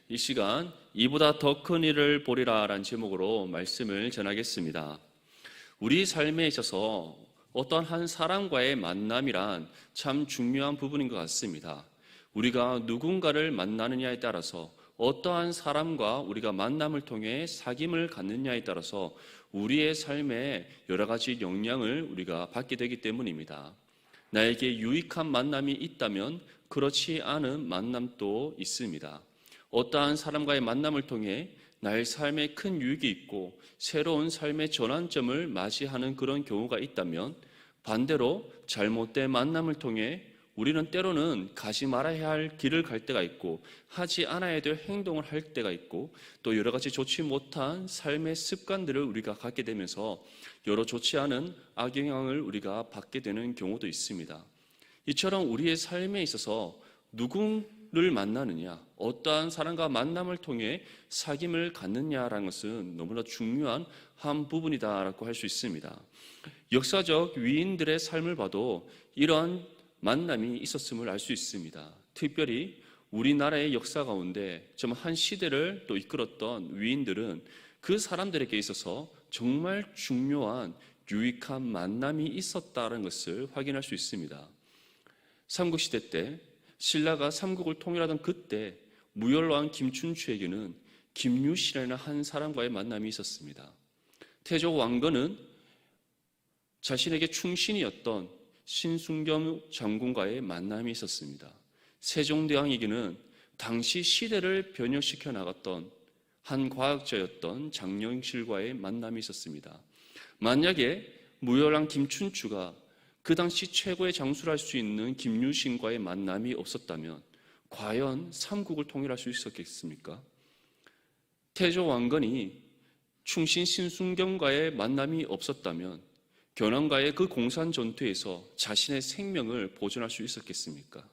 이 시간 이보다 더 큰 일을 보리라 라는 제목으로 말씀을 전하겠습니다. 우리 삶에 있어서 어떤 한 사람과의 만남이란 참 중요한 부분인 것 같습니다. 우리가 누군가를 만나느냐에 따라서 어떠한 사람과 우리가 만남을 통해 사귐을 갖느냐에 따라서 우리의 삶에 여러 가지 영향을 우리가 받게 되기 때문입니다. 나에게 유익한 만남이 있다면 그렇지 않은 만남도 있습니다. 어떠한 사람과의 만남을 통해 나의 삶에 큰 유익이 있고 새로운 삶의 전환점을 맞이하는 그런 경우가 있다면, 반대로 잘못된 만남을 통해 우리는 때로는 가지 말아야 할 길을 갈 때가 있고 하지 않아야 될 행동을 할 때가 있고 또 여러 가지 좋지 못한 삶의 습관들을 우리가 갖게 되면서 여러 좋지 않은 악영향을 우리가 받게 되는 경우도 있습니다. 이처럼 우리의 삶에 있어서 누구를 만나느냐, 어떠한 사람과 만남을 통해 사귐을 갖느냐라는 것은 너무나 중요한 한 부분이다라고 할 수 있습니다. 역사적 위인들의 삶을 봐도 이러한 만남이 있었음을 알 수 있습니다. 특별히 우리나라의 역사 가운데 좀 한 시대를 또 이끌었던 위인들은 그 사람들에게 있어서 정말 중요한 유익한 만남이 있었다는 것을 확인할 수 있습니다. 삼국시대 때 신라가 삼국을 통일하던 그때 무열왕 김춘추에게는 김유신이라는 한 사람과의 만남이 있었습니다. 태조 왕건은 자신에게 충신이었던 신순겸 장군과의 만남이 있었습니다. 세종대왕에게는 당시 시대를 변혁시켜 나갔던 한 과학자였던 장영실과의 만남이 있었습니다. 만약에 무열왕 김춘추가 그 당시 최고의 장수를 할 수 있는 김유신과의 만남이 없었다면 과연 삼국을 통일할 수 있었겠습니까? 태조 왕건이 충신 신순겸과의 만남이 없었다면 견훤과의 그 공산 전투에서 자신의 생명을 보존할 수 있었겠습니까?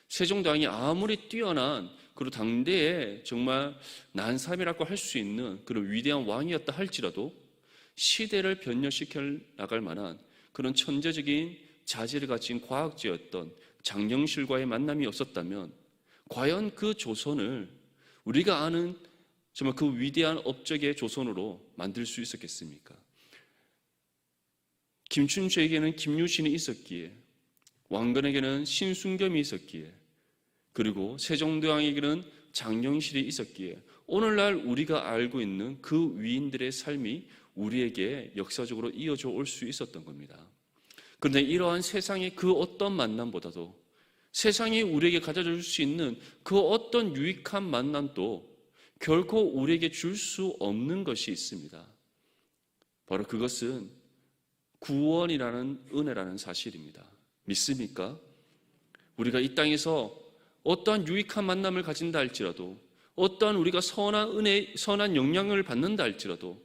세종대왕이 아무리 뛰어난 그리고 당대에 정말 난삼이라고 할 수 있는 그런 위대한 왕이었다 할지라도 시대를 변혁시켜 나갈 만한 그런 천재적인 자질을 가진 과학자였던 장영실과의 만남이 없었다면 과연 그 조선을 우리가 아는 정말 그 위대한 업적의 조선으로 만들 수 있었겠습니까? 김춘추에게는 김유신이 있었기에, 왕건에게는 신순겸이 있었기에, 그리고 세종대왕에게는 장영실이 있었기에 오늘날 우리가 알고 있는 그 위인들의 삶이 우리에게 역사적으로 이어져 올 수 있었던 겁니다. 그런데 이러한 세상의 그 어떤 만남보다도 세상이 우리에게 가져다 줄 수 있는 그 어떤 유익한 만남도 결코 우리에게 줄 수 없는 것이 있습니다. 바로 그것은 구원이라는 은혜라는 사실입니다. 믿습니까? 우리가 이 땅에서 어떠한 유익한 만남을 가진다 할지라도, 어떠한 우리가 선한 은혜, 선한 영향을 받는다 할지라도,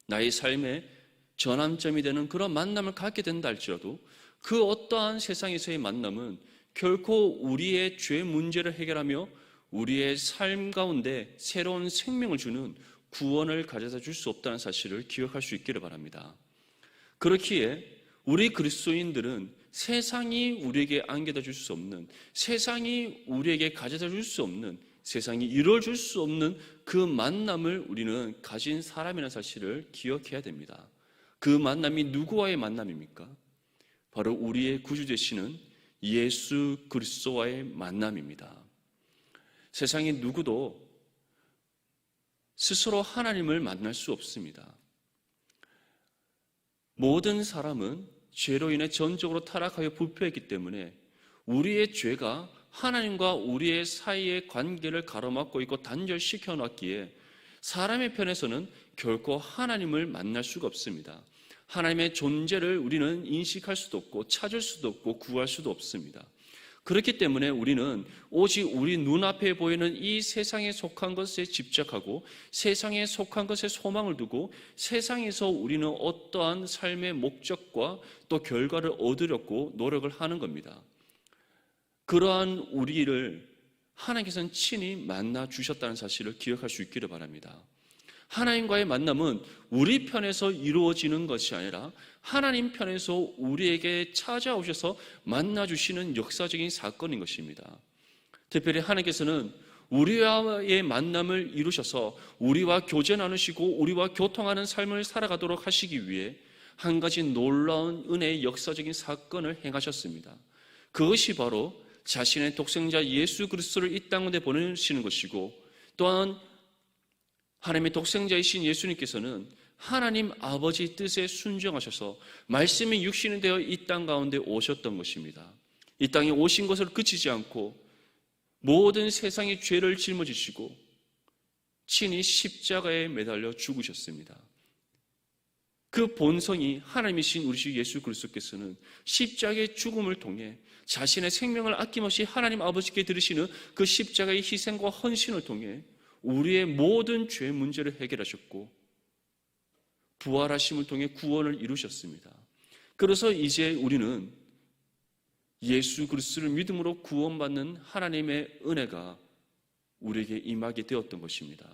나의 삶의 전환점이 되는 그런 만남을 갖게 된다 할지라도 그 어떠한 세상에서의 만남은 결코 우리의 죄 문제를 해결하며 우리의 삶 가운데 새로운 생명을 주는 구원을 가져다 줄 수 없다는 사실을 기억할 수 있기를 바랍니다. 그렇기에 우리 그리스도인들은 세상이 우리에게 안겨다 줄 수 없는, 세상이 우리에게 가져다 줄 수 없는, 세상이 이루어줄 수 없는 그 만남을 우리는 가진 사람이라는 사실을 기억해야 됩니다. 그 만남이 누구와의 만남입니까? 바로 우리의 구주 되시는 예수 그리스도와의 만남입니다. 세상의 누구도 스스로 하나님을 만날 수 없습니다. 모든 사람은 죄로 인해 전적으로 타락하여 부패했기 때문에 우리의 죄가 하나님과 우리의 사이의 관계를 가로막고 있고 단절시켜 놨기에 사람의 편에서는 결코 하나님을 만날 수가 없습니다. 하나님의 존재를 우리는 인식할 수도 없고 찾을 수도 없고 구할 수도 없습니다. 그렇기 때문에 우리는 오직 우리 눈앞에 보이는 이 세상에 속한 것에 집착하고 세상에 속한 것에 소망을 두고 세상에서 우리는 어떠한 삶의 목적과 또 결과를 얻으려고 노력을 하는 겁니다. 그러한 우리를 하나님께서는 친히 만나 주셨다는 사실을 기억할 수 있기를 바랍니다. 하나님과의 만남은 우리 편에서 이루어지는 것이 아니라 하나님 편에서 우리에게 찾아오셔서 만나주시는 역사적인 사건인 것입니다. 특별히 하나님께서는 우리와의 만남을 이루셔서 우리와 교제 나누시고 우리와 교통하는 삶을 살아가도록 하시기 위해 한 가지 놀라운 은혜의 역사적인 사건을 행하셨습니다. 그것이 바로 자신의 독생자 예수 그리스도를 이 땅에 보내시는 것이고, 또한 하나님의 독생자이신 예수님께서는 하나님 아버지 뜻에 순종하셔서 말씀이 육신이 되어 이 땅 가운데 오셨던 것입니다. 이 땅에 오신 것을 그치지 않고 모든 세상의 죄를 짊어지시고 친히 십자가에 매달려 죽으셨습니다. 그 본성이 하나님이신 우리 주 예수 그리스도께서는 십자가의 죽음을 통해 자신의 생명을 아낌없이 하나님 아버지께 드리시는 그 십자가의 희생과 헌신을 통해 우리의 모든 죄 문제를 해결하셨고 부활하심을 통해 구원을 이루셨습니다. 그래서 이제 우리는 예수 그리스도를 믿음으로 구원받는 하나님의 은혜가 우리에게 임하게 되었던 것입니다.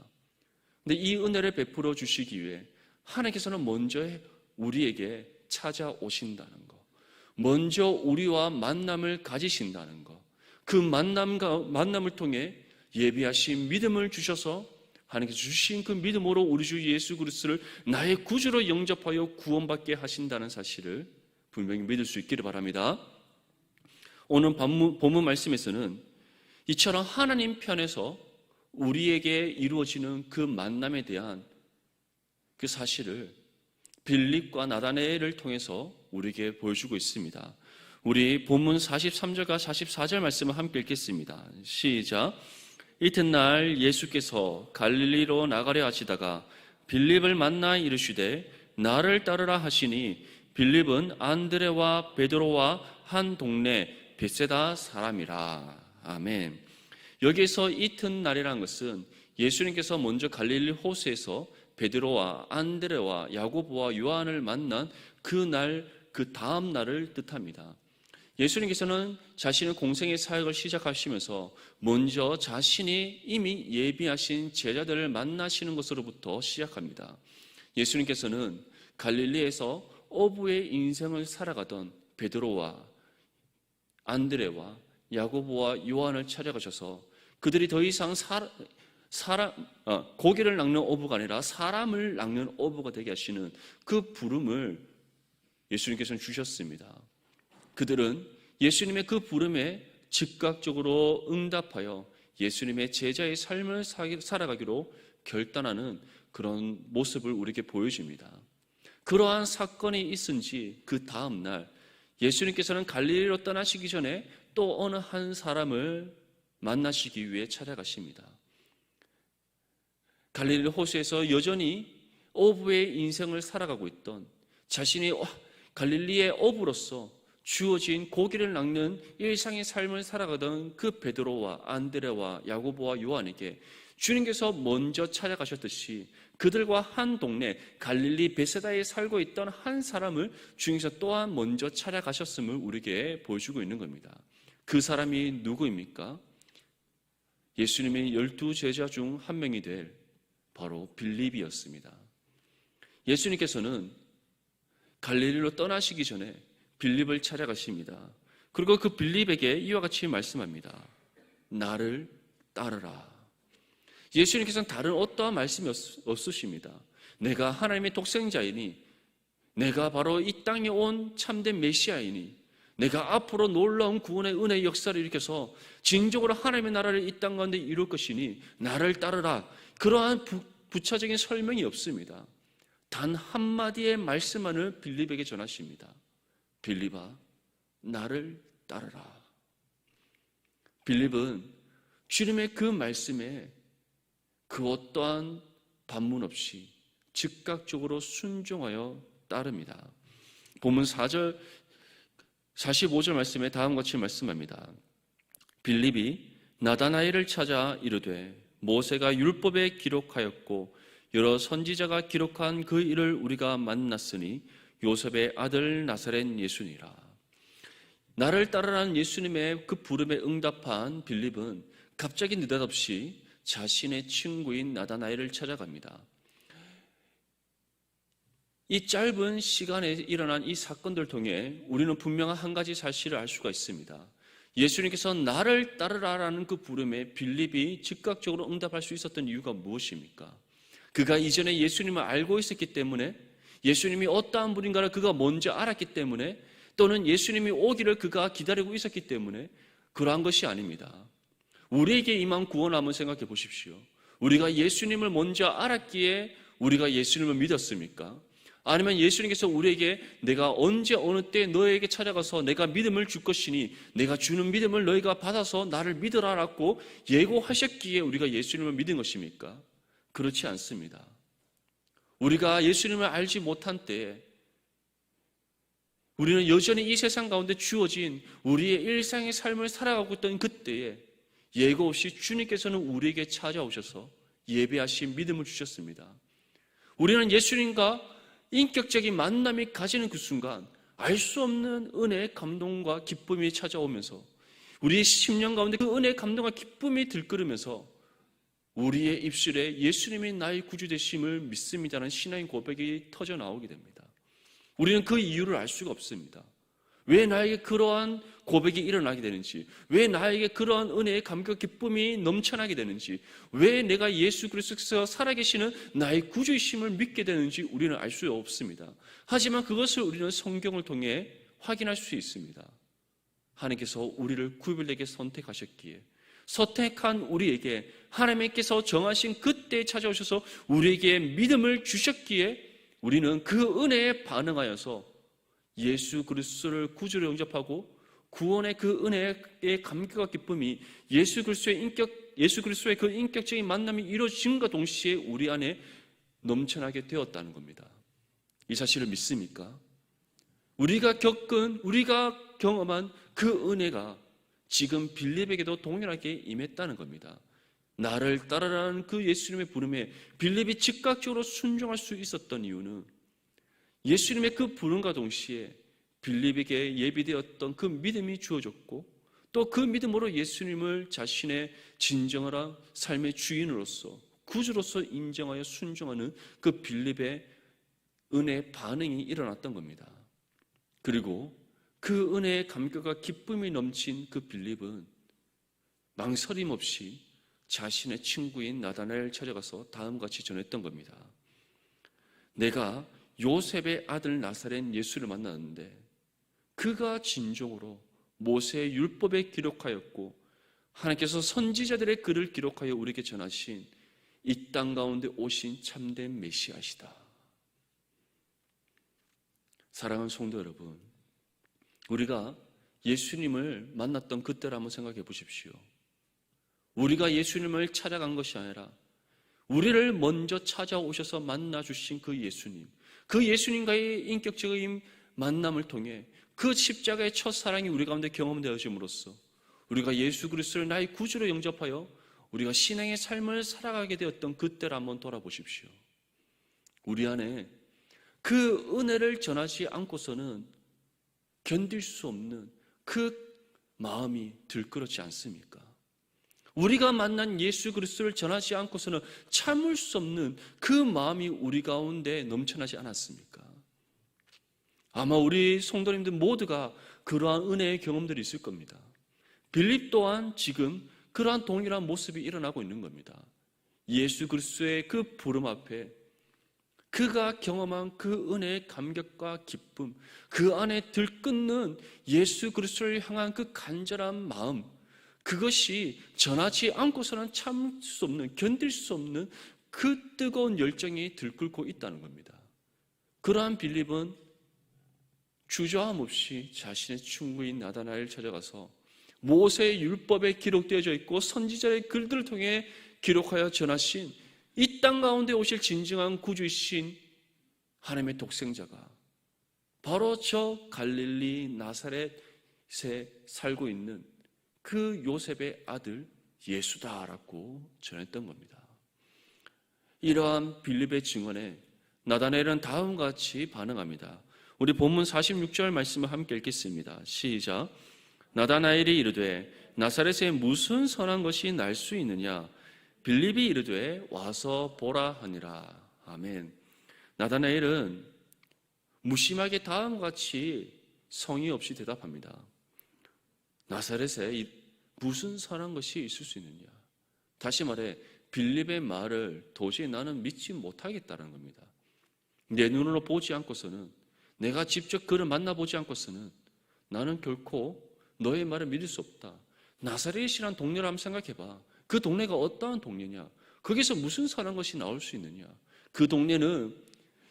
근데 이 은혜를 베풀어 주시기 위해 하나님께서는 먼저 우리에게 찾아오신다는 것, 먼저 우리와 만남을 가지신다는 것, 그 만남을 통해 예비하신 믿음을 주셔서 하나님께서 주신 그 믿음으로 우리 주 예수 그리스도를 나의 구주로 영접하여 구원받게 하신다는 사실을 분명히 믿을 수 있기를 바랍니다. 오늘 본문 말씀에서는 이처럼 하나님 편에서 우리에게 이루어지는 그 만남에 대한 그 사실을 빌립과 나다나엘을 통해서 우리에게 보여주고 있습니다. 우리 본문 43절과 44절 말씀을 함께 읽겠습니다. 시작. 이튿날 예수께서 갈릴리로 나가려 하시다가 빌립을 만나 이르시되 나를 따르라 하시니 빌립은 안드레와 베드로와 한 동네 벳세다 사람이라. 아멘. 여기서 이튿날이라는 것은 예수님께서 먼저 갈릴리 호수에서 베드로와 안드레와 야고보와 요한을 만난 그날, 그 다음 날을 뜻합니다. 예수님께서는 자신의 공생의 사역을 시작하시면서 먼저 자신이 이미 예비하신 제자들을 만나시는 것으로부터 시작합니다. 예수님께서는 갈릴리에서 어부의 인생을 살아가던 베드로와 안드레와 야고보와 요한을 찾아가셔서 그들이 더 이상 고기를 낚는 어부가 아니라 사람을 낚는 어부가 되게 하시는 그 부름을 예수님께서는 주셨습니다. 그들은 예수님의 그 부름에 즉각적으로 응답하여 예수님의 제자의 삶을 살아가기로 결단하는 그런 모습을 우리에게 보여줍니다. 그러한 사건이 있은 지 그 다음 날 예수님께서는 갈릴리로 떠나시기 전에 또 어느 한 사람을 만나시기 위해 찾아가십니다. 갈릴리 호수에서 여전히 어부의 인생을 살아가고 있던, 자신이 갈릴리의 어부로서 주어진 고기를 낚는 일상의 삶을 살아가던 그 베드로와 안드레와 야고보와 요한에게 주님께서 먼저 찾아가셨듯이 그들과 한 동네 갈릴리 베세다에 살고 있던 한 사람을 주님께서 또한 먼저 찾아가셨음을 우리에게 보여주고 있는 겁니다. 그 사람이 누구입니까? 예수님의 12 제자 중 한 명이 될 바로 빌립이었습니다. 예수님께서는 갈릴리로 떠나시기 전에 빌립을 찾아가십니다. 그리고 그 빌립에게 이와 같이 말씀합니다. 나를 따르라. 예수님께서는 다른 어떠한 말씀이 없으십니다. 내가 하나님의 독생자이니, 내가 바로 이 땅에 온 참된 메시아이니, 내가 앞으로 놀라운 구원의 은혜의 역사를 일으켜서 진정으로 하나님의 나라를 이 땅 가운데 이룰 것이니 나를 따르라. 그러한 부차적인 설명이 없습니다. 단 한마디의 말씀만을 빌립에게 전하십니다. 빌립아, 나를 따르라. 빌립은 주님의 그 말씀에 그 어떠한 반문 없이 즉각적으로 순종하여 따릅니다. 본문 4절 45절 말씀에 다음과 같이 말씀합니다. 빌립이 나다나엘을 찾아 이르되 모세가 율법에 기록하였고 여러 선지자가 기록한 그 일을 우리가 만났으니 요셉의 아들 나사렛 예수니라. 나를 따르라는 예수님의 그 부름에 응답한 빌립은 갑자기 느닷없이 자신의 친구인 나다나엘을 찾아갑니다. 이 짧은 시간에 일어난 이 사건들을 통해 우리는 분명한 한 가지 사실을 알 수가 있습니다. 예수님께서 나를 따르라라는 그 부름에 빌립이 즉각적으로 응답할 수 있었던 이유가 무엇입니까? 그가 이전에 예수님을 알고 있었기 때문에, 예수님이 어떠한 분인가를 그가 먼저 알았기 때문에, 또는 예수님이 오기를 그가 기다리고 있었기 때문에 그러한 것이 아닙니다. 우리에게 임한 구원 한번 생각해 보십시오. 우리가 예수님을 먼저 알았기에 우리가 예수님을 믿었습니까? 아니면 예수님께서 우리에게 내가 언제 어느 때 너에게 찾아가서 내가 믿음을 줄 것이니 내가 주는 믿음을 너희가 받아서 나를 믿으라라고 예고하셨기에 우리가 예수님을 믿은 것입니까? 그렇지 않습니다. 우리가 예수님을 알지 못한 때에 우리는 여전히 이 세상 가운데 주어진 우리의 일상의 삶을 살아가고 있던 그때에 예고 없이 주님께서는 우리에게 찾아오셔서 예배하신 믿음을 주셨습니다. 우리는 예수님과 인격적인 만남이 가지는 그 순간 알 수 없는 은혜의 감동과 기쁨이 찾아오면서 우리의 심령 가운데 그 은혜의 감동과 기쁨이 들끓으면서 우리의 입술에 예수님이 나의 구주 되심을 믿습니다라는 신앙의 고백이 터져 나오게 됩니다. 우리는 그 이유를 알 수가 없습니다. 왜 나에게 그러한 고백이 일어나게 되는지, 왜 나에게 그러한 은혜의 감격 기쁨이 넘쳐나게 되는지, 왜 내가 예수 그리스도께서 살아계시는 나의 구주이심을 믿게 되는지 우리는 알 수 없습니다. 하지만 그것을 우리는 성경을 통해 확인할 수 있습니다. 하나님께서 우리를 구별되게 선택하셨기에, 선택한 우리에게 하나님께서 정하신 그때에 찾아오셔서 우리에게 믿음을 주셨기에 우리는 그 은혜에 반응하여서 예수 그리스도를 구주로 영접하고 구원의 그 은혜의 감격과 기쁨이 예수 그리스도의 그 인격적인 만남이 이루어진과 동시에 우리 안에 넘쳐나게 되었다는 겁니다. 이 사실을 믿습니까? 우리가 경험한 그 은혜가 지금 빌립에게도 동일하게 임했다는 겁니다. 나를 따르라는 그 예수님의 부름에 빌립이 즉각적으로 순종할 수 있었던 이유는 예수님의 그 부름과 동시에 빌립에게 예비되었던 그 믿음이 주어졌고 또 그 믿음으로 예수님을 자신의 진정한 삶의 주인으로서 구주로서 인정하여 순종하는 그 빌립의 은혜의 반응이 일어났던 겁니다. 그리고 그 은혜의 감격과 기쁨이 넘친 그 빌립은 망설임 없이 자신의 친구인 나다나엘을 찾아가서 다음과 같이 전했던 겁니다. 내가 요셉의 아들 나사렛 예수를 만났는데 그가 진정으로 모세의 율법에 기록하였고 하나님께서 선지자들의 글을 기록하여 우리에게 전하신 이 땅 가운데 오신 참된 메시아시다. 사랑하는 성도 여러분, 우리가 예수님을 만났던 그때를 한번 생각해 보십시오. 우리가 예수님을 찾아간 것이 아니라 우리를 먼저 찾아오셔서 만나주신 그 예수님, 그 예수님과의 인격적인 만남을 통해 그 십자가의 첫사랑이 우리 가운데 경험되어짐으로써 우리가 예수 그리스도를 나의 구주로 영접하여 우리가 신앙의 삶을 살아가게 되었던 그때를 한번 돌아보십시오. 우리 안에 그 은혜를 전하지 않고서는 견딜 수 없는 그 마음이 들끓었지 않습니까? 우리가 만난 예수 그리스도를 전하지 않고서는 참을 수 없는 그 마음이 우리 가운데 넘쳐나지 않았습니까? 아마 우리 성도님들 모두가 그러한 은혜의 경험들이 있을 겁니다. 빌립 또한 지금 그러한 동일한 모습이 일어나고 있는 겁니다. 예수 그리스도의 그 부름 앞에 그가 경험한 그 은혜의 감격과 기쁨, 그 안에 들끓는 예수 그리스도를 향한 그 간절한 마음, 그것이 전하지 않고서는 참을 수 없는, 견딜 수 없는 그 뜨거운 열정이 들끓고 있다는 겁니다. 그러한 빌립은 주저함 없이 자신의 친구인 나다나엘을 찾아가서 모세의 율법에 기록되어져 있고 선지자의 글들을 통해 기록하여 전하신 이 땅 가운데 오실 진정한 구주이신 하나님의 독생자가 바로 저 갈릴리 나사렛에 살고 있는 그 요셉의 아들 예수다라고 전했던 겁니다. 이러한 빌립의 증언에 나다나엘은 다음과 같이 반응합니다. 우리 본문 46절 말씀을 함께 읽겠습니다. 시작. 나다나엘이 이르되 나사렛에 무슨 선한 것이 날 수 있느냐? 빌립이 이르되 와서 보라 하니라. 아멘. 나다나엘은 무심하게 다음과 같이 성의 없이 대답합니다. 나사렛에 무슨 선한 것이 있을 수 있느냐? 다시 말해 빌립의 말을 도저히 나는 믿지 못하겠다는 겁니다. 내 눈으로 보지 않고서는, 내가 직접 그를 만나보지 않고서는 나는 결코 너의 말을 믿을 수 없다. 나사렛이란 동네를 한번 생각해봐. 그 동네가 어떠한 동네냐? 거기서 무슨 선한 것이 나올 수 있느냐? 그 동네는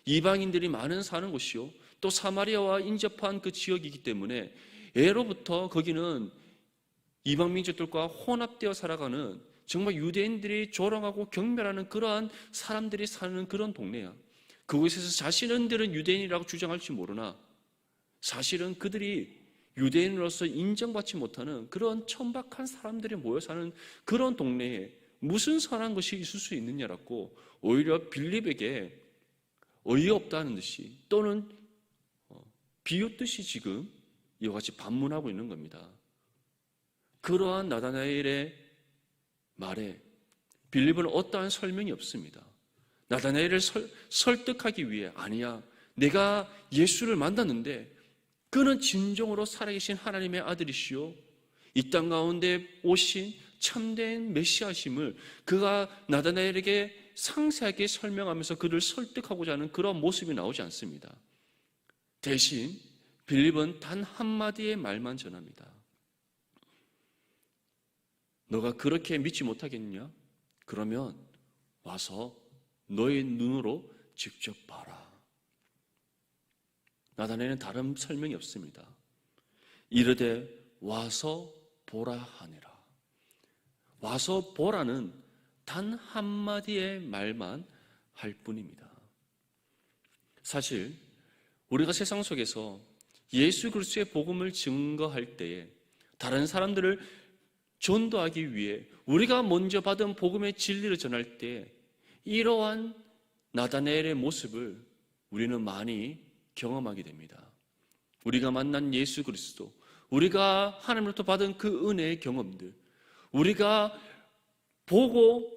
이방인들이 많은 사는 곳이요, 또 사마리아와 인접한 그 지역이기 때문에 예로부터 거기는 이방 민족들과 혼합되어 살아가는 정말 유대인들이 조롱하고 경멸하는 그러한 사람들이 사는 그런 동네야. 그곳에서 자신들은 유대인이라고 주장할지 모르나 사실은 그들이 유대인으로서 인정받지 못하는 그런 천박한 사람들이 모여 사는 그런 동네에 무슨 선한 것이 있을 수 있느냐라고 오히려 빌립에게 어이없다는 듯이 또는 비웃듯이 지금 이와 같이 반문하고 있는 겁니다. 그러한 나다나엘의 말에 빌립은 어떠한 설명이 없습니다. 나다나엘을 설득하기 위해, 아니야, 내가 예수를 만났는데 그는 진정으로 살아계신 하나님의 아들이시오, 이 땅 가운데 오신 참된 메시아심을 그가 나다나엘에게 상세하게 설명하면서 그를 설득하고자 하는 그런 모습이 나오지 않습니다. 대신 빌립은 단 한마디의 말만 전합니다. 너가 그렇게 믿지 못하겠느냐? 그러면 와서 너의 눈으로 직접 봐라. 나다나엘은 다른 설명이 없습니다. 이르되 와서 보라 하니라. 와서 보라는 단 한마디의 말만 할 뿐입니다. 사실 우리가 세상 속에서 예수 그리스도의 복음을 증거할 때에 다른 사람들을 전도하기 위해 우리가 먼저 받은 복음의 진리를 전할 때 이러한 나다나엘의 모습을 우리는 많이 경험하게 됩니다. 우리가 만난 예수 그리스도, 우리가 하나님으로부터 받은 그 은혜의 경험들, 우리가 보고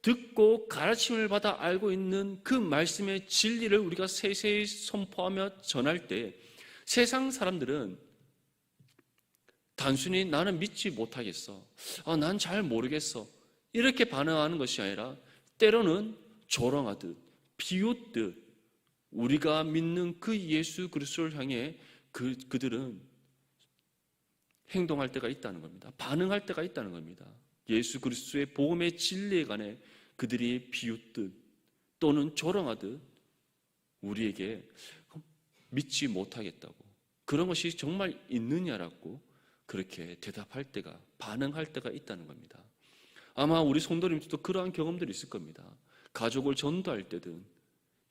듣고 가르침을 받아 알고 있는 그 말씀의 진리를 우리가 세세히 선포하며 전할 때 세상 사람들은 단순히 나는 믿지 못하겠어, 난 잘 모르겠어, 이렇게 반응하는 것이 아니라 때로는 조롱하듯 비웃듯 우리가 믿는 그 예수 그리스도를 향해 그들은 행동할 때가 있다는 겁니다. 반응할 때가 있다는 겁니다. 예수 그리스도의 복음의 진리에 관해 그들이 비웃듯 또는 조롱하듯 우리에게 믿지 못하겠다고, 그런 것이 정말 있느냐라고 그렇게 대답할 때가, 반응할 때가 있다는 겁니다. 아마 우리 성도님들도 그러한 경험들이 있을 겁니다. 가족을 전도할 때든,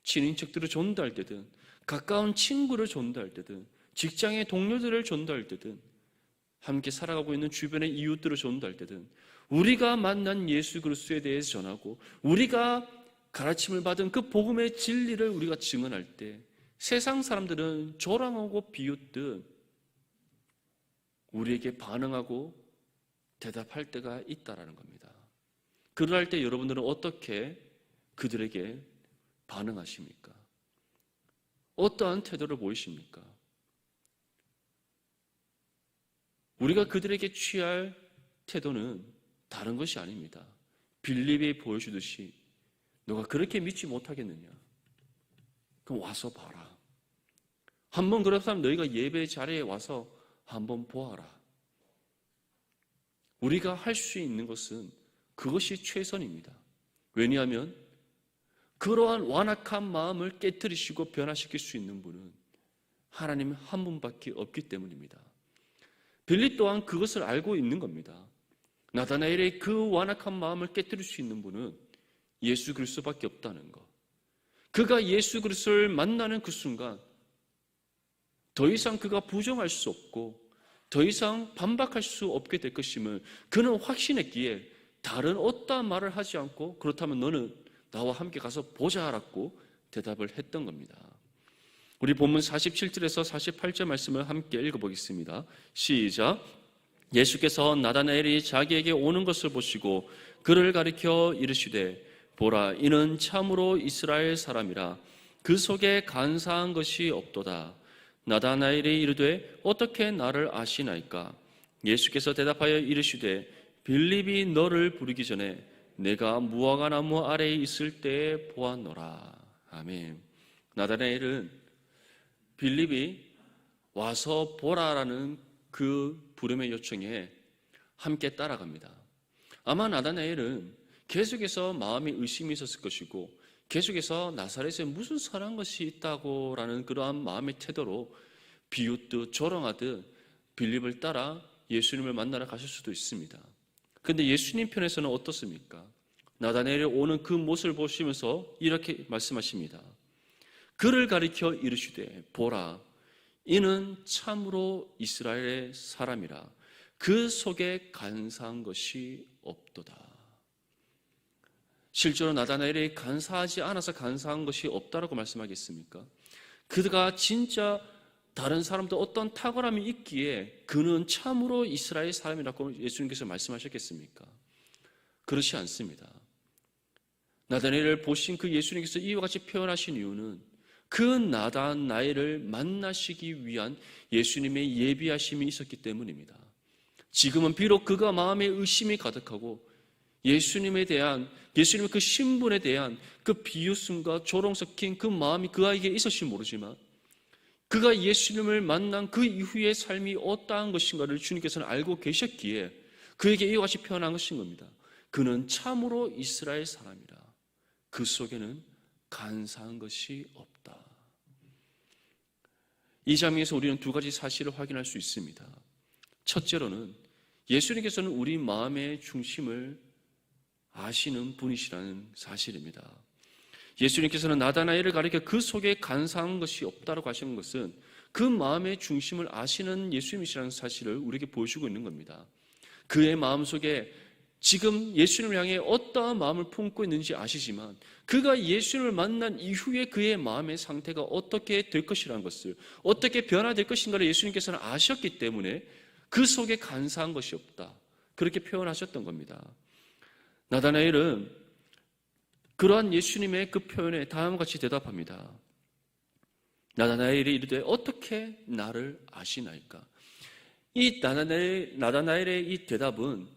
친인척들을 전도할 때든, 가까운 친구를 전도할 때든, 직장의 동료들을 전도할 때든, 함께 살아가고 있는 주변의 이웃들을 전도할 때든, 우리가 만난 예수 그리스도에 대해서 전하고 우리가 가르침을 받은 그 복음의 진리를 우리가 증언할 때 세상 사람들은 조롱하고 비웃듯 우리에게 반응하고 대답할 때가 있다라는 겁니다. 그럴 때 여러분들은 어떻게 그들에게 반응하십니까? 어떠한 태도를 보이십니까? 우리가 그들에게 취할 태도는 다른 것이 아닙니다. 빌립이 보여주듯이 너가 그렇게 믿지 못하겠느냐? 그럼 와서 봐라. 한번 그렇다면 너희가 예배 자리에 와서 한번 보아라. 우리가 할 수 있는 것은 그것이 최선입니다. 왜냐하면 그러한 완악한 마음을 깨트리시고 변화시킬 수 있는 분은 하나님 한 분밖에 없기 때문입니다. 빌립 또한 그것을 알고 있는 겁니다. 나다나엘의 그 완악한 마음을 깨뜨릴 수 있는 분은 예수 그리스도밖에 없다는 것. 그가 예수 그리스도를 만나는 그 순간 더 이상 그가 부정할 수 없고 더 이상 반박할 수 없게 될 것임을 그는 확신했기에 다른 어떠한 말을 하지 않고 그렇다면 너는 나와 함께 가서 보자라고 대답을 했던 겁니다. 우리 본문 47절에서 48절 말씀을 함께 읽어보겠습니다. 시작. 예수께서 나다나엘이 자기에게 오는 것을 보시고 그를 가리켜 이르시되 보라, 이는 참으로 이스라엘 사람이라 그 속에 간사한 것이 없도다. 나다나엘이 이르되 어떻게 나를 아시나이까? 예수께서 대답하여 이르시되 빌립이 너를 부르기 전에 내가 무화과 나무 아래에 있을 때에 보았노라. 아멘. 나다나엘은 빌립이 와서 보라라는 그 부름의 요청에 함께 따라갑니다. 아마 나다나엘은 계속해서 마음에 의심이 있었을 것이고 계속해서 나사렛에 무슨 선한 것이 있다고라는 그러한 마음의 태도로 비웃듯 조롱하듯 빌립을 따라 예수님을 만나러 가실 수도 있습니다. 그런데 예수님 편에서는 어떻습니까? 나다나엘이 오는 그 모습을 보시면서 이렇게 말씀하십니다. 그를 가리켜 이르시되 보라, 이는 참으로 이스라엘의 사람이라. 그 속에 간사한 것이 없도다. 실제로 나다나엘이 간사하지 않아서 간사한 것이 없다라고 말씀하겠습니까? 그가 진짜 다른 사람도 어떤 탁월함이 있기에 그는 참으로 이스라엘 사람이라고 예수님께서 말씀하셨겠습니까? 그렇지 않습니다. 나다나엘을 보신 그 예수님께서 이와 같이 표현하신 이유는 그 나다나엘을 만나시기 위한 예수님의 예비하심이 있었기 때문입니다. 지금은 비록 그가 마음에 의심이 가득하고 예수님의 그 신분에 대한 그 비웃음과 조롱 섞인 그 마음이 그에게 있었을지 모르지만 그가 예수님을 만난 그 이후의 삶이 어떠한 것인가를 주님께서는 알고 계셨기에 그에게 이와 같이 표현한 것인 겁니다. 그는 참으로 이스라엘 사람이라. 그 속에는 간사한 것이 없다. 이 장면에서 우리는 두 가지 사실을 확인할 수 있습니다. 첫째로는 예수님께서는 우리 마음의 중심을 아시는 분이시라는 사실입니다. 예수님께서는 나다나엘을 가리켜 그 속에 간사한 것이 없다고 하시는 것은 그 마음의 중심을 아시는 예수님이시라는 사실을 우리에게 보여주고 있는 겁니다. 그의 마음속에 지금 예수님을 향해 어떠한 마음을 품고 있는지 아시지만 그가 예수님을 만난 이후에 그의 마음의 상태가 어떻게 될 것이라는 것을, 어떻게 변화될 것인가를 예수님께서는 아셨기 때문에 그 속에 간사한 것이 없다, 그렇게 표현하셨던 겁니다. 나다나엘은 그러한 예수님의 그 표현에 다음과 같이 대답합니다. 나다나엘이 이르되 어떻게 나를 아시나이까? 이 나다나엘의 이 대답은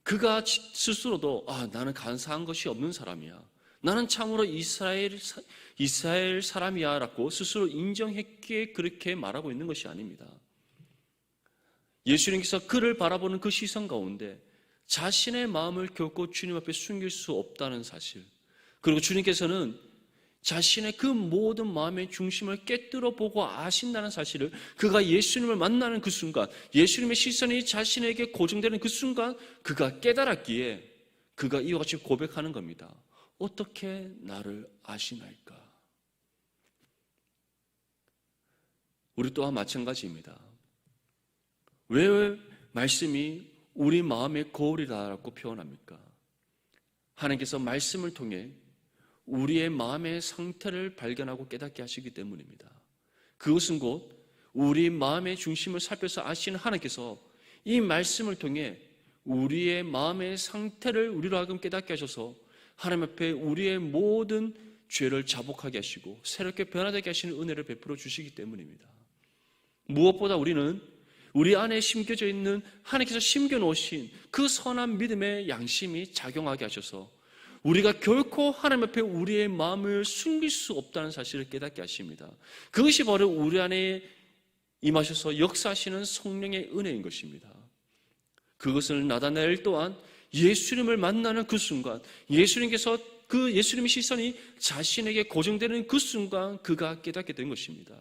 그가 스스로도 나는 간사한 것이 없는 사람이야, 나는 참으로 이스라엘 사람이야 라고 스스로 인정했기에 그렇게 말하고 있는 것이 아닙니다. 예수님께서 그를 바라보는 그 시선 가운데 자신의 마음을 결코 주님 앞에 숨길 수 없다는 사실, 그리고 주님께서는 자신의 그 모든 마음의 중심을 깨뜨려 보고 아신다는 사실을 그가 예수님을 만나는 그 순간, 예수님의 시선이 자신에게 고정되는 그 순간 그가 깨달았기에 그가 이와 같이 고백하는 겁니다. 어떻게 나를 아시나이까? 우리 또한 마찬가지입니다. 왜 말씀이 우리 마음의 거울이라고 표현합니까? 하나님께서 말씀을 통해 우리의 마음의 상태를 발견하고 깨닫게 하시기 때문입니다. 그것은 곧 우리 마음의 중심을 살펴서 아시는 하나님께서 이 말씀을 통해 우리의 마음의 상태를 우리로 하여금 깨닫게 하셔서 하나님 앞에 우리의 모든 죄를 자복하게 하시고 새롭게 변화되게 하시는 은혜를 베풀어 주시기 때문입니다. 무엇보다 우리는 우리 안에 심겨져 있는 하나님께서 심겨놓으신 그 선한 믿음의 양심이 작용하게 하셔서 우리가 결코 하나님 앞에 우리의 마음을 숨길 수 없다는 사실을 깨닫게 하십니다. 그것이 바로 우리 안에 임하셔서 역사하시는 성령의 은혜인 것입니다. 그것을 나다나엘 또한 예수님을 만나는 그 순간, 예수님께서 그 예수님의 시선이 자신에게 고정되는 그 순간 그가 깨닫게 된 것입니다.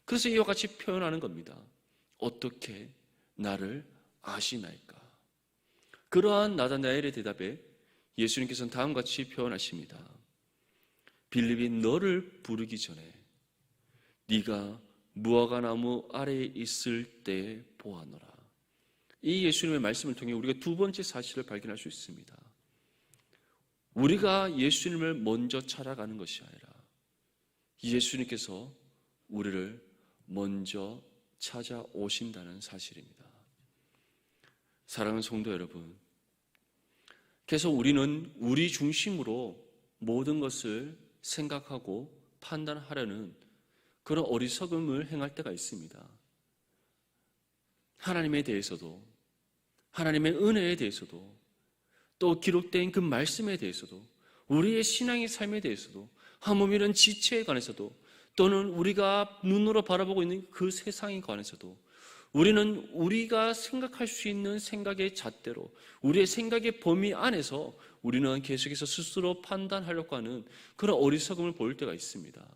그래서 이와 같이 표현하는 겁니다. 어떻게 나를 아시나이까? 그러한 나다나엘의 대답에 예수님께서는 다음과 같이 표현하십니다. 빌립이 너를 부르기 전에 네가 무화과 나무 아래에 있을 때 보았노라. 이 예수님의 말씀을 통해 우리가 두 번째 사실을 발견할 수 있습니다. 우리가 예수님을 먼저 찾아가는 것이 아니라 예수님께서 우리를 먼저 찾아오신다는 사실입니다. 사랑하는 성도 여러분, 그래서 우리는 우리 중심으로 모든 것을 생각하고 판단하려는 그런 어리석음을 행할 때가 있습니다. 하나님에 대해서도 하나님의 은혜에 대해서도, 또 기록된 그 말씀에 대해서도, 우리의 신앙의 삶에 대해서도, 하물며 지체에 관해서도, 또는 우리가 눈으로 바라보고 있는 그 세상에 관해서도 우리는 우리가 생각할 수 있는 생각의 잣대로, 우리의 생각의 범위 안에서 우리는 계속해서 스스로 판단하려고 하는 그런 어리석음을 보일 때가 있습니다.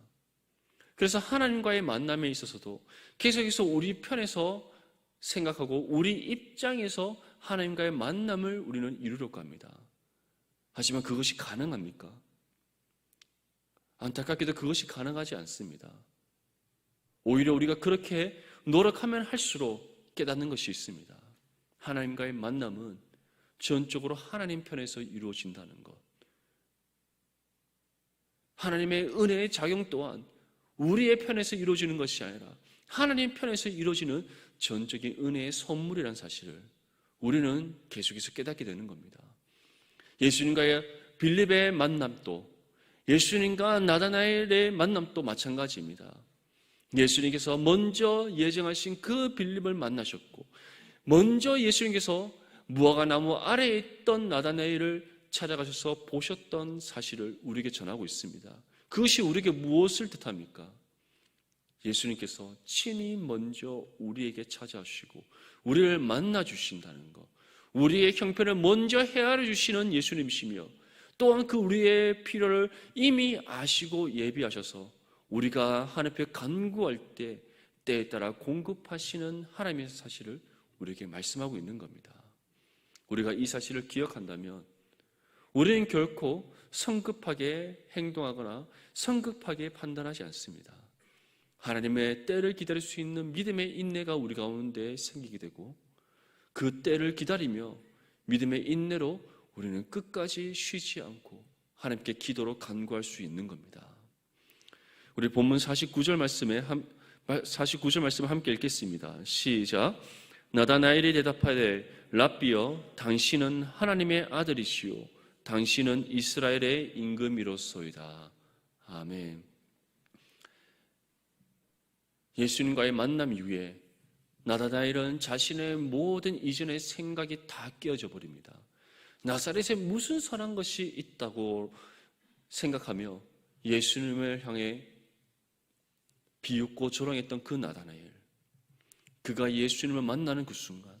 그래서 하나님과의 만남에 있어서도 계속해서 우리 편에서 생각하고 우리 입장에서 하나님과의 만남을 우리는 이루려고 합니다. 하지만 그것이 가능합니까? 안타깝게도 그것이 가능하지 않습니다. 오히려 우리가 그렇게 노력하면 할수록 깨닫는 것이 있습니다. 하나님과의 만남은 전적으로 하나님 편에서 이루어진다는 것. 하나님의 은혜의 작용 또한 우리의 편에서 이루어지는 것이 아니라 하나님 편에서 이루어지는 전적인 은혜의 선물이라는 사실을 우리는 계속해서 깨닫게 되는 겁니다. 예수님과의 빌립의 만남도, 예수님과 나다나엘의 만남도 마찬가지입니다. 예수님께서 먼저 예정하신 그 빌립을 만나셨고, 먼저 예수님께서 무화과 나무 아래에 있던 나다나엘을 찾아가셔서 보셨던 사실을 우리에게 전하고 있습니다. 그것이 우리에게 무엇을 뜻합니까? 예수님께서 친히 먼저 우리에게 찾아오시고 우리를 만나 주신다는 것, 우리의 형편을 먼저 헤아려 주시는 예수님이시며, 또한 그 우리의 필요를 이미 아시고 예비하셔서 우리가 하나님 앞에 간구할 때 때에 따라 공급하시는 하나님의 사실을 우리에게 말씀하고 있는 겁니다. 우리가 이 사실을 기억한다면 우리는 결코 성급하게 행동하거나 성급하게 판단하지 않습니다. 하나님의 때를 기다릴 수 있는 믿음의 인내가 우리 가운데 생기게 되고, 그 때를 기다리며 믿음의 인내로 우리는 끝까지 쉬지 않고 하나님께 기도로 간구할 수 있는 겁니다. 우리 본문 49절 말씀을 함께 읽겠습니다. 시작. 나다나엘이 대답하되 랍비여, 당신은 하나님의 아들이시오, 당신은 이스라엘의 임금이로소이다. 아멘. 예수님과의 만남 이후에 나다나엘은 자신의 모든 이전의 생각이 다 깨어져 버립니다. 나사렛에 무슨 선한 것이 있다고 생각하며 예수님을 향해 비웃고 조롱했던 그 나다나엘, 그가 예수님을 만나는 그 순간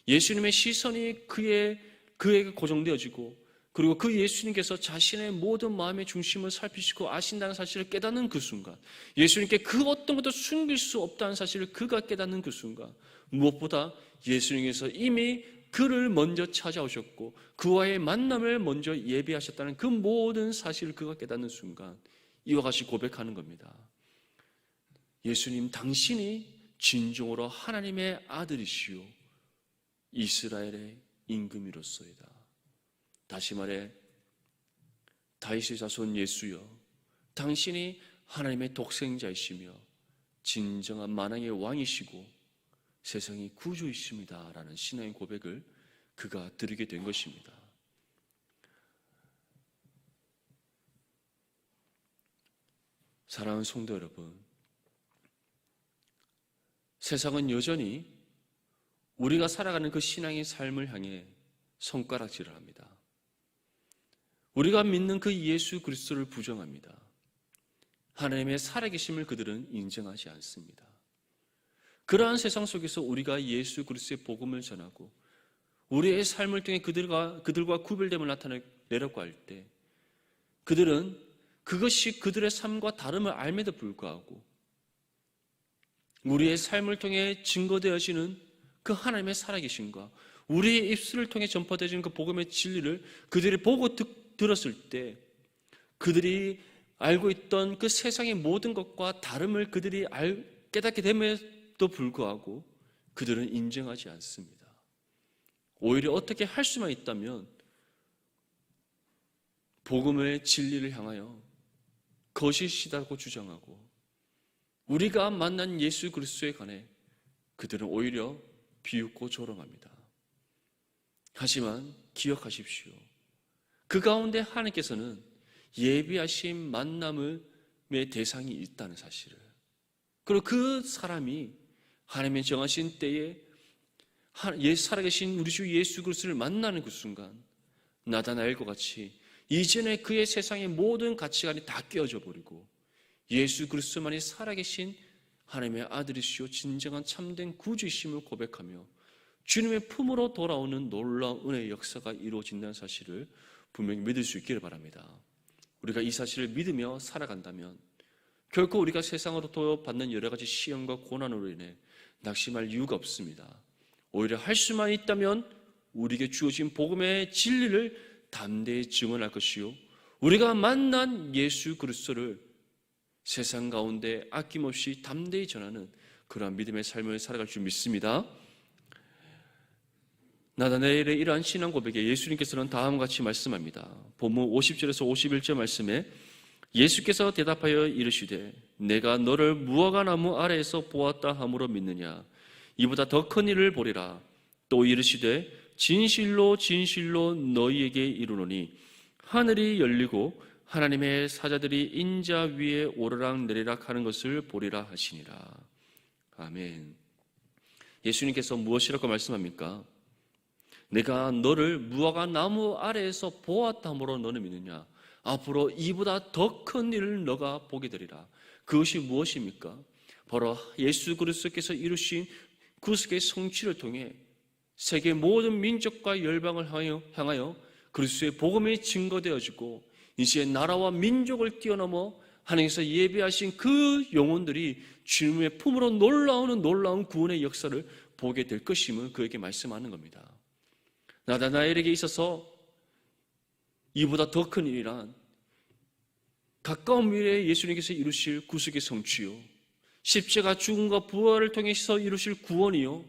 예수님의 시선이 그에게 고정되어지고, 그리고 그 예수님께서 자신의 모든 마음의 중심을 살피시고 아신다는 사실을 깨닫는 그 순간, 예수님께 그 어떤 것도 숨길 수 없다는 사실을 그가 깨닫는 그 순간, 무엇보다 예수님께서 이미 그를 먼저 찾아오셨고 그와의 만남을 먼저 예비하셨다는 그 모든 사실을 그가 깨닫는 순간 이와 같이 고백하는 겁니다. 예수님, 당신이 진정으로 하나님의 아들이시오, 이스라엘의 임금이로소이다. 다시 말해, 다윗의 자손 예수여, 당신이 하나님의 독생자이시며 진정한 만왕의 왕이시고 세상의 구주이십니다 라는 신앙의 고백을 그가 드리게 된 것입니다. 사랑하는 성도 여러분, 세상은 여전히 우리가 살아가는 그 신앙의 삶을 향해 손가락질을 합니다. 우리가 믿는 그 예수 그리스도를 부정합니다. 하나님의 살아계심을 그들은 인정하지 않습니다. 그러한 세상 속에서 우리가 예수 그리스도의 복음을 전하고 우리의 삶을 통해 그들과 구별됨을 나타내려고 할 때, 그들은 그것이 그들의 삶과 다름을 알매도 불구하고 우리의 삶을 통해 증거되어지는 그 하나님의 살아계심과 우리의 입술을 통해 전파되어지는 그 복음의 진리를 그들이 보고 들었을 때, 그들이 알고 있던 그 세상의 모든 것과 다름을 그들이 깨닫게 됨에도 불구하고 그들은 인정하지 않습니다. 오히려 어떻게 할 수만 있다면 복음의 진리를 향하여 거짓이라고 주장하고, 우리가 만난 예수 그리스도에 관해 그들은 오히려 비웃고 조롱합니다. 하지만 기억하십시오. 그 가운데 하나님께서는 예비하신 만남의 대상이 있다는 사실을, 그리고 그 사람이 하나님의 정하신 때에 살아계신 우리 주 예수 그리스도를 만나는 그 순간 나다나엘과 같이 이전에 그의 세상의 모든 가치관이 다 깨어져 버리고 예수 그리스도만이 살아계신 하나님의 아들이시오 진정한 참된 구주이심을 고백하며 주님의 품으로 돌아오는 놀라운 은혜의 역사가 이루어진다는 사실을 분명히 믿을 수 있기를 바랍니다. 우리가 이 사실을 믿으며 살아간다면 결코 우리가 세상으로 받는 여러 가지 시험과 고난으로 인해 낙심할 이유가 없습니다. 오히려 할 수만 있다면 우리에게 주어진 복음의 진리를 담대히 증언할 것이요 우리가 만난 예수 그리스도를 세상 가운데 아낌없이 담대히 전하는 그러한 믿음의 삶을 살아갈 줄 믿습니다. 나다나엘의 이러한 신앙 고백에 예수님께서는 다음과 같이 말씀합니다. 본문 50절에서 51절 말씀에 예수께서 대답하여 이르시되 내가 너를 무화과 나무 아래에서 보았다 함으로 믿느냐 이보다 더 큰 일을 보리라. 또 이르시되 진실로 진실로 너희에게 이르노니 하늘이 열리고 하나님의 사자들이 인자 위에 오르락내리락 하는 것을 보리라 하시니라. 아멘. 예수님께서 무엇이라고 말씀합니까? 내가 너를 무화과 나무 아래에서 보았다 함으로 너는 믿느냐? 앞으로 이보다 더 큰 일을 너가 보게 되리라. 그것이 무엇입니까? 바로 예수 그리스도께서 이루신 구속의 성취를 통해 세계 모든 민족과 열방을 향하여 그리스도의 복음이 증거되어지고 이제 나라와 민족을 뛰어넘어 하나님께서 예비하신 그 영혼들이 주님의 품으로 놀라운 구원의 역사를 보게 될 것임을 그에게 말씀하는 겁니다. 나다나엘에게 있어서 이보다 더 큰 일이란 가까운 미래에 예수님께서 이루실 구속의 성취요 십자가 죽음과 부활을 통해서 이루실 구원이요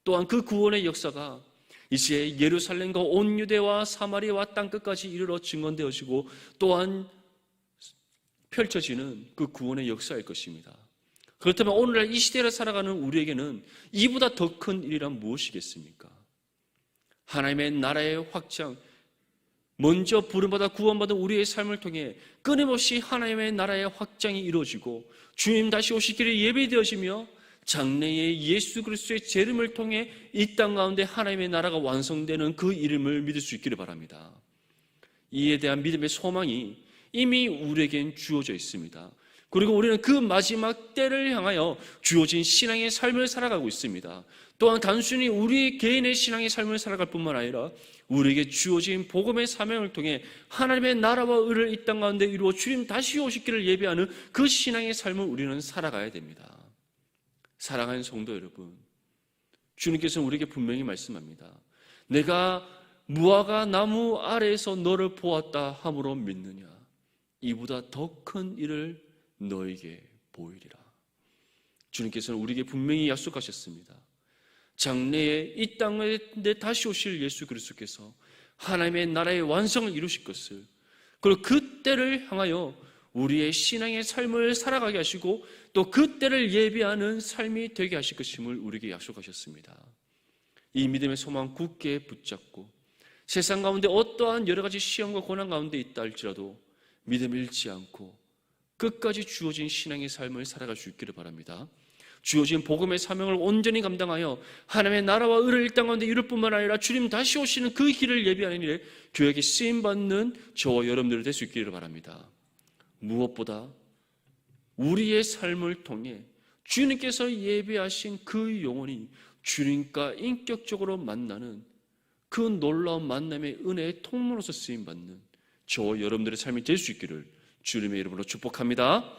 또한 그 구원의 역사가 이제 예루살렘과 온 유대와 사마리아와 땅끝까지 이르러 증언되어지고 또한 펼쳐지는 그 구원의 역사일 것입니다. 그렇다면 오늘날 이 시대를 살아가는 우리에게는 이보다 더 큰 일이란 무엇이겠습니까? 하나님의 나라의 확장, 먼저 부름받아 구원받은 우리의 삶을 통해 끊임없이 하나님의 나라의 확장이 이루어지고 주님 다시 오시기를 예배되어지며 장래의 예수 그리스도의 재림을 통해 이 땅 가운데 하나님의 나라가 완성되는 그 이름을 믿을 수 있기를 바랍니다. 이에 대한 믿음의 소망이 이미 우리에겐 주어져 있습니다. 그리고 우리는 그 마지막 때를 향하여 주어진 신앙의 삶을 살아가고 있습니다. 또한 단순히 우리 개인의 신앙의 삶을 살아갈 뿐만 아니라 우리에게 주어진 복음의 사명을 통해 하나님의 나라와 의를 이 땅 가운데 이루어 주님 다시 오시기를 예배하는 그 신앙의 삶을 우리는 살아가야 됩니다. 사랑하는 성도 여러분, 주님께서는 우리에게 분명히 말씀합니다. 내가 무화과 나무 아래에서 너를 보았다 함으로 믿느냐? 이보다 더 큰 일을 너에게 보이리라. 주님께서는 우리에게 분명히 약속하셨습니다. 장래에 이 땅에 다시 오실 예수 그리스도께서 하나님의 나라의 완성을 이루실 것을, 그리고 그 때를 향하여 우리의 신앙의 삶을 살아가게 하시고 또 그 때를 예비하는 삶이 되게 하실 것임을 우리에게 약속하셨습니다. 이 믿음의 소망 굳게 붙잡고 세상 가운데 어떠한 여러 가지 시험과 고난 가운데 있다 할지라도 믿음 잃지 않고 끝까지 주어진 신앙의 삶을 살아갈 수 있기를 바랍니다. 주어진 복음의 사명을 온전히 감당하여 하나님의 나라와 의를 이 땅 가운데 이룰 뿐만 아니라 주님 다시 오시는 그 길을 예비하는 일에 교회에게 쓰임받는 저와 여러분들이 될 수 있기를 바랍니다. 무엇보다 우리의 삶을 통해 주님께서 예비하신 그 영혼이 주님과 인격적으로 만나는 그 놀라운 만남의 은혜의 통로로서 쓰임받는 저와 여러분들의 삶이 될 수 있기를 주님의 이름으로 축복합니다.